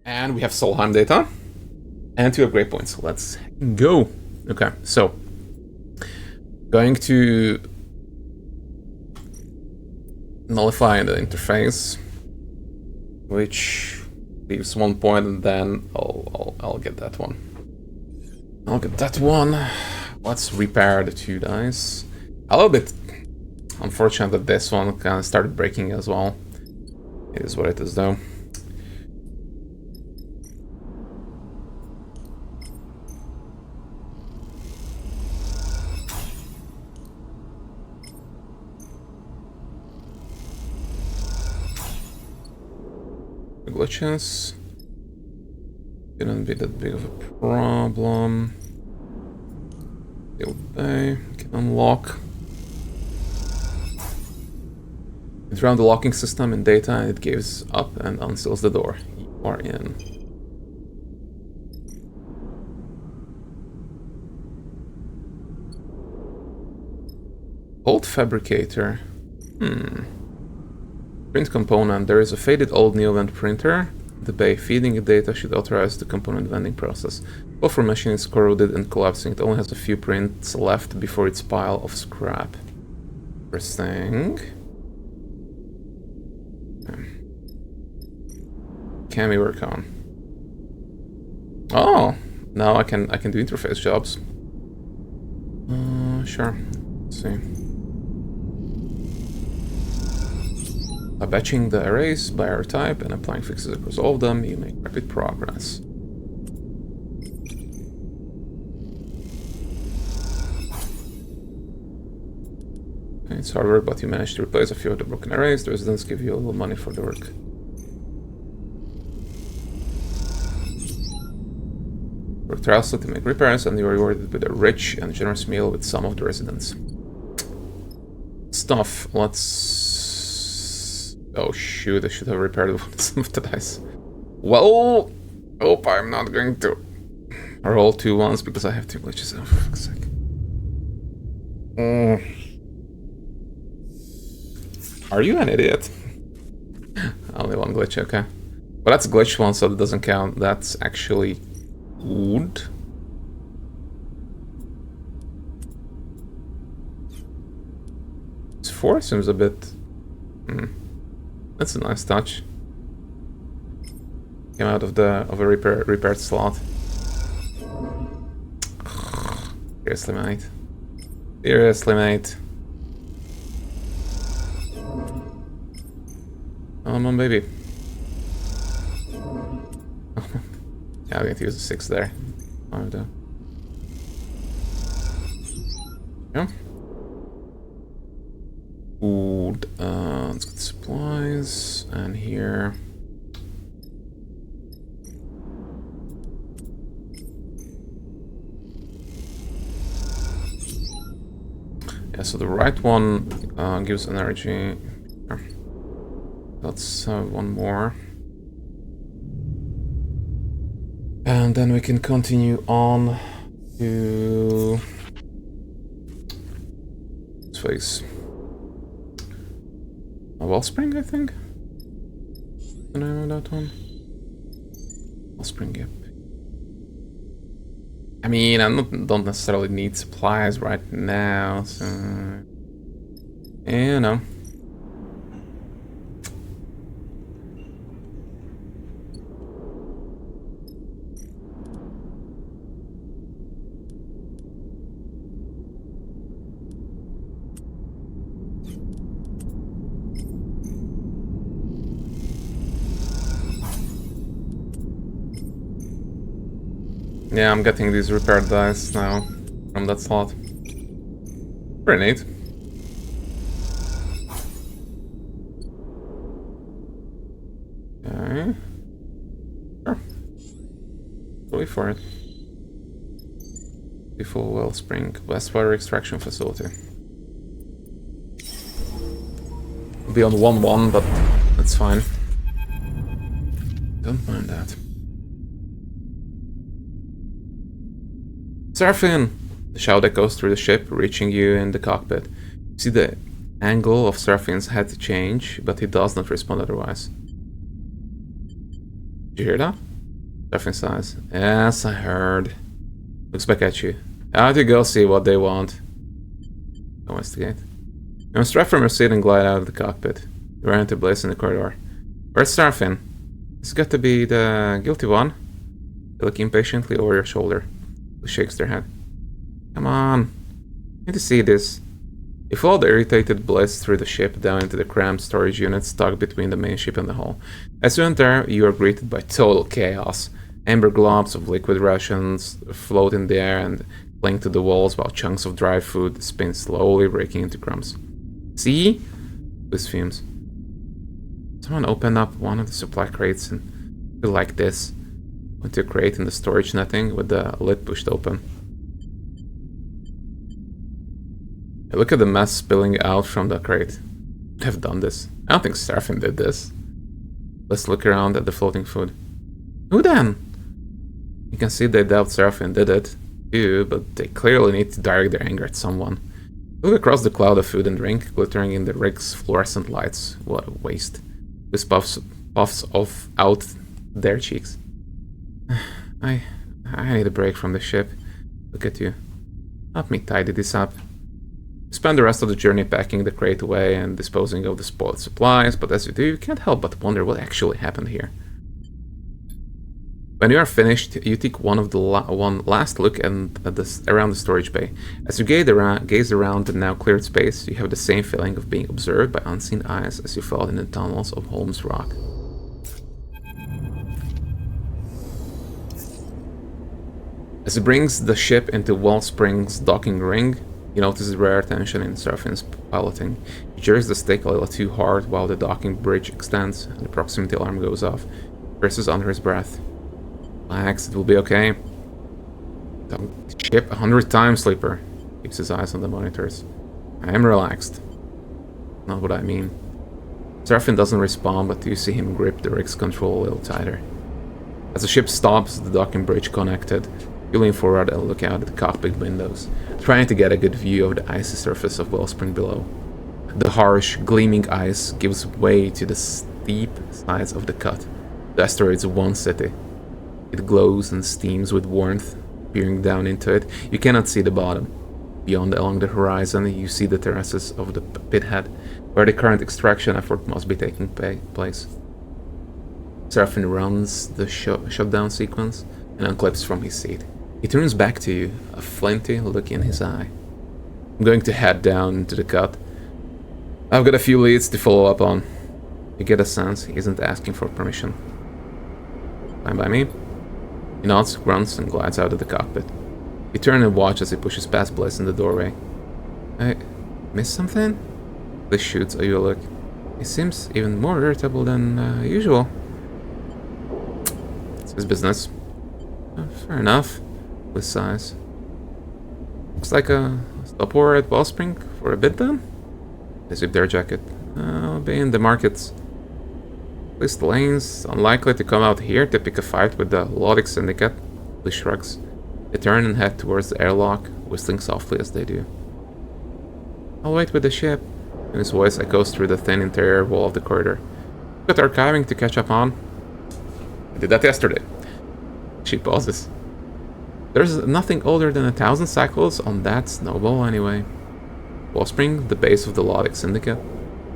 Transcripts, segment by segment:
And we have Solheim data. And 2 upgrade points. Let's go. Okay, so going to nullify the interface, which leaves 1 point, and then I'll get that one. I'll get that one. Let's repair the 2 dice. A little bit unfortunate that this one kind of started breaking as well. It is what it is, though. Glitches shouldn't be that big of a problem. Build bay, can unlock. It's around the locking system in data, and it gives up and unseals the door. You are in. Old fabricator. Print component. There is a faded old neovent printer. The bay feeding the data should authorize the component vending process. Buffer machine is corroded and collapsing. It only has a few prints left before its pile of scrap. Interesting. Can we work on? Oh, now I can do interface jobs. Sure. Let's see. By batching the arrays by array type and applying fixes across all of them, you make rapid progress. Okay, it's hard work, but you managed to replace a few of the broken arrays. The residents give you a little money for the work. Work tirelessly to make repairs, and you are rewarded with a rich and generous meal with some of the residents. Stuff. Let's... Oh shoot, I should have repaired some of the dice. Well, hope I'm not going to roll 2 ones because I have 2 glitches. Oh, for fuck's sake. Are you an idiot? Only 1 glitch, okay. But that's a glitch one, so that doesn't count. That's actually wood. This 4 seems a bit... That's a nice touch. Came out of a repaired slot. Seriously, mate. Seriously, mate. Come on, baby. Yeah, I'm going to use a 6 there. Yeah. Food, let's get supplies, and here. Yeah, so the right one gives energy. Let's have 1 more. And then we can continue on to this phase. A Wellspring, I think? The name of that one? Wellspring, yep. I mean, I don't necessarily need supplies right now, so... You know. Yeah, I'm getting these repaired dice now from that slot. Pretty neat. Okay. Sure. Wait for it. Beautiful Wellspring, Wastewater Extraction Facility. It'll be on 1-1, but that's fine. Don't mind that. Seraphin! The shout echoes through the ship, reaching you in the cockpit. You see the angle of Seraphin's head to change, but he does not respond otherwise. Did you hear that? Surfing size. Yes, I heard. Looks back at you. Out you go, see what they want. Investigate. You must strap from your seat and glide out of the cockpit. You run into Blaze in the corridor. Where's Starfin? It's got to be the guilty one. They look impatiently over your shoulder. Who shakes their head. Come on. I need to see this. You follow the irritated Blaze through the ship down into the cramped storage unit stuck between the main ship and the hull. As you enter, you are greeted by total chaos. Amber globs of liquid rations float in the air and cling to the walls while chunks of dry food spin slowly, breaking into crumbs. See? Bliss fumes. Someone opened up one of the supply crates and feel like this. Went to a crate in the storage netting with the lid pushed open. Look at the mess spilling out from the crate. Could have done this. I don't think Seraphin did this. Let's look around at the floating food. Who then? You can see they doubt Seraphin did it, too, but they clearly need to direct their anger at someone. Look across the cloud of food and drink, glittering in the rig's fluorescent lights. What a waste. This puffs off out their cheeks. I need a break from the ship. Look at you. Help me tidy this up. You spend the rest of the journey packing the crate away and disposing of the spoiled supplies, but as you do, you can't help but wonder what actually happened here. When you are finished, you take one last look around the storage bay. As you gaze around the now cleared space, you have the same feeling of being observed by unseen eyes as you felt in the tunnels of Holmes Rock. As it brings the ship into Wellspring's docking ring, you notice rare tension in Seraphin's piloting. He jerks the stick a little too hard while the docking bridge extends and the proximity alarm goes off. He curses under his breath. Relax, it will be okay. Don't ship 100 times, Sleeper. Keeps his eyes on the monitors. I am relaxed. Not what I mean. Seraphin doesn't respond, but you see him grip the rig's control a little tighter. As the ship stops, the docking bridge connected. You lean forward and look out at the cockpit windows, trying to get a good view of the icy surface of Wellspring below. The harsh, gleaming ice gives way to the steep sides of the cut. The asteroid's one city. It glows and steams with warmth. Peering down into it, you cannot see the bottom. Beyond, along the horizon, you see the terraces of the pithead, where the current extraction effort must be taking place. Seraphin runs the shutdown sequence and unclips from his seat. He turns back to you, a flinty look in his eye. I'm going to head down into the cut. I've got a few leads to follow up on. You get a sense he isn't asking for permission. Fine by me? He nods, grunts, and glides out of the cockpit. You turn and watch as he pushes past Bliss in the doorway. I missed something? Bliss shoots you a look. He seems even more irritable than usual. It's his business. Fair enough. Bliss sighs. Looks like a stopover at Wellspring for a bit then? They zip their jacket. I'll be in the markets. Bliss lanes unlikely to come out here to pick a fight with the Lodic Syndicate. Bliss shrugs. They turn and head towards the airlock, whistling softly as they do. I'll wait with the ship, and his voice echoes through the thin interior wall of the corridor. Got archiving to catch up on. I did that yesterday. She pauses. There's nothing older than 1,000 cycles on that snowball anyway. Wellspring, the base of the Lodic Syndicate.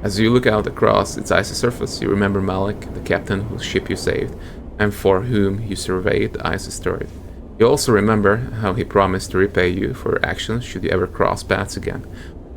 As you look out across its icy surface, you remember Malik, the captain whose ship you saved, and for whom you surveyed the icy asteroid. You also remember how he promised to repay you for your actions should you ever cross paths again.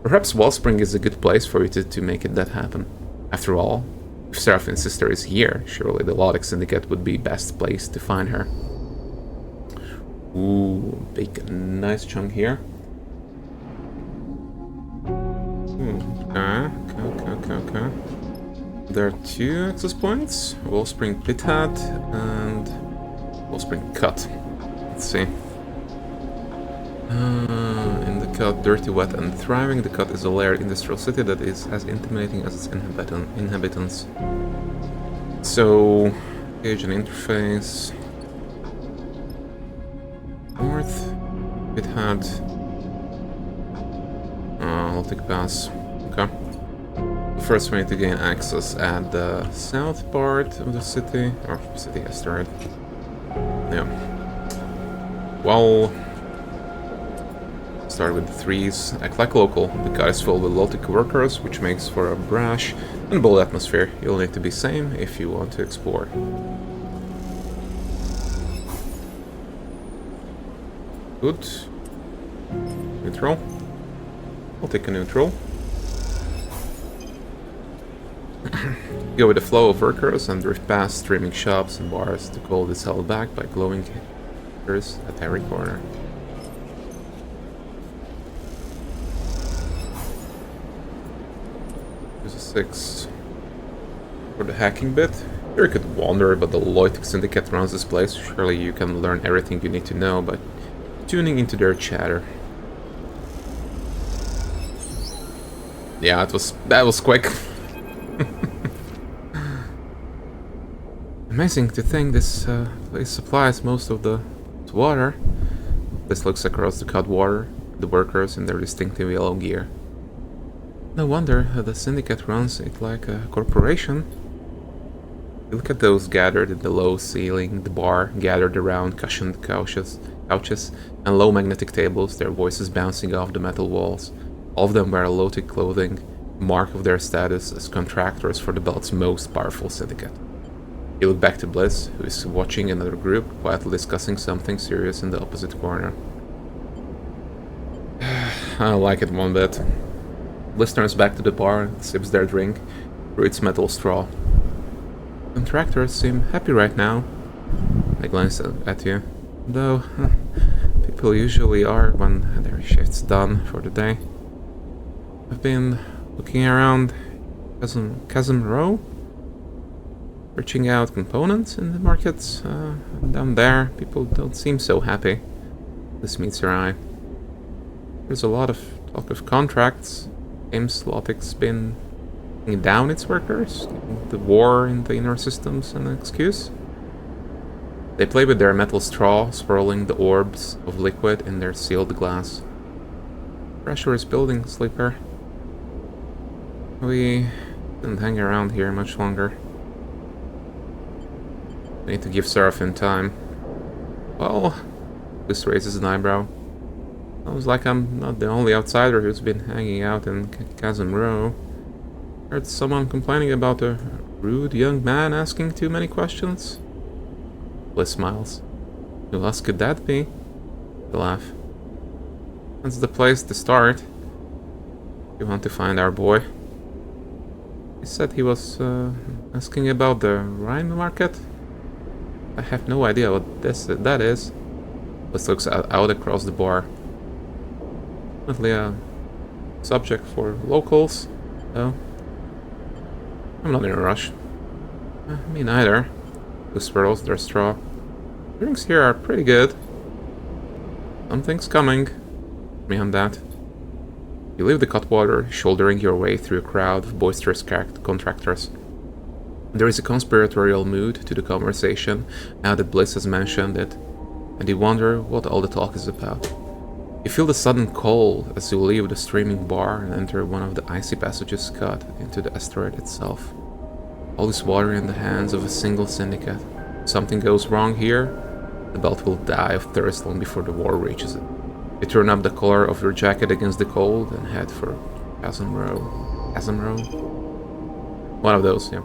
Perhaps Wellspring is a good place for you to make that happen. After all, if Seraphin's sister is here, surely the Lodic Syndicate would be best placed to find her. Ooh, big nice chunk here. Okay. There are 2 access points. Wellspring Pithead and Wellspring Cut. Let's see. In the Cut, dirty, wet, and thriving. The Cut is a layered industrial city that is as intimidating as its inhabitants. So, gauge and interface. North, Pithead. I'll take a pass. Okay. First, we need to gain access at the south part of the city, or city asteroid. Yeah. Well, start with the threes. Act like local. The car is filled with low-tech workers, which makes for a brash and bold atmosphere. You'll need to be same if you want to explore. Good. Neutral. I'll take a neutral. Go with the flow of workers and drift past streaming shops and bars. The cold is held back by glowing characters at every corner. There's a 6. For the hacking bit, you could wonder, but the Loytic Syndicate runs this place. Surely you can learn everything you need to know by tuning into their chatter. Yeah, that was quick. Amazing to think this place supplies most of the water. This looks across the Cutwater, the workers in their distinctive yellow gear. No wonder the Syndicate runs it like a corporation. Look at those gathered in the low ceiling, the bar gathered around cushioned couches, and low magnetic tables, their voices bouncing off the metal walls. All of them wear low-tech clothing, mark of their status as contractors for the Belt's most powerful syndicate. You look back to Bliss, who is watching another group, quietly discussing something serious in the opposite corner. I don't like it one bit. Bliss turns back to the bar and sips their drink through its metal straw. Contractors seem happy right now. They glance at you, though people usually are when their shift's done for the day. I've been looking around Chasm Row, searching out components in the markets. Down there, people don't seem so happy. This meets your eye. There's a lot of talk of contracts. Lotic's been taking down its workers, giving the war in the inner systems an excuse. They play with their metal straw, swirling the orbs of liquid in their sealed glass. Pressure is building, Sleeper. We didn't hang around here much longer. We need to give Seraphim time. Well, this raises an eyebrow. Sounds like I'm not the only outsider who's been hanging out in Chasm Row. Heard someone complaining about a rude young man asking too many questions. Bliss smiles. Who else could that be? They laugh. That's the place to start. You want to find our boy? He said he was asking about the Rhine market. I have no idea what that is. Bliss looks out across the bar. Definitely a subject for locals, though. I'm not in a rush. Me neither. Who swirls their straw. Drinks here are pretty good. Something's coming. Me on that. You leave the Cutwater, shouldering your way through a crowd of boisterous contractors. There is a conspiratorial mood to the conversation now that Bliss has mentioned it, and you wonder what all the talk is about. You feel the sudden cold as you leave the streaming bar and enter one of the icy passages cut into the asteroid itself. All this water in the hands of a single syndicate. If something goes wrong here, the Belt will die of thirst long before the war reaches it. You turn up the collar of your jacket against the cold and head for Chasm Row. Chasm Row? One of those, yeah.